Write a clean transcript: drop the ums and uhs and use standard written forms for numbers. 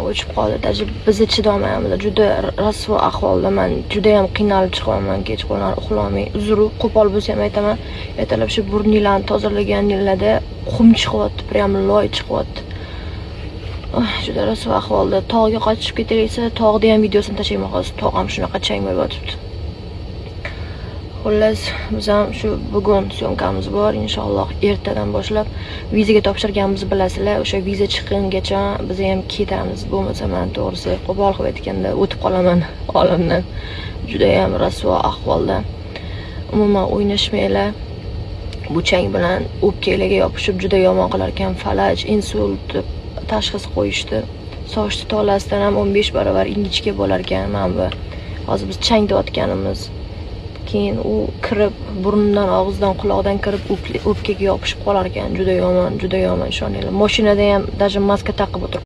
o'chib qoldi. Даже biz chidolmayapmiz. Juda rasvo ahvolda. Men juda ham qiynalib chiqaman kechqurun uxlamay. Uzru qo'pol bo'lsa ham aytaman. Ertalab shu burnilarni tozalaganinglarda qum chiqyapti, prям loy chiqyapti. Juda rasvo ahvolda. Tog'ga qochib ketaysa, tog'da ham videosini tashlayman hozir. Tog' ham shunaqa chang bo'lib yotibdi. Xullas, biz ham shu bugun syomkamiz bor, inshaalloh ertadan boshlab vizaga topshirganimiz bilasizlar. O'sha viza chiqqungacha biz ham ketamiz. Bo'lmasa men to'g'risi qo'pol qilib aytganda o'tib qolaman olamdan. Juda ham rasvo ahvolda. Umuman o'ynashmaylar. Bu chang bilan o'pkalarga yopishib juda yomon qilar ekan. Falaj, insult tashxis qo'yishdi. Soch tolasidan ham 15 barobar ingichka bo'lar ekan mana bu. Hozir biz changda otganimiz. Keyin u kirib burundan, og'izdan, quloqdan kirib o'pkaga yopishib qolar ekan. Juda yomon ishoninglar. Mashinada ham даже maska taqib o'tirib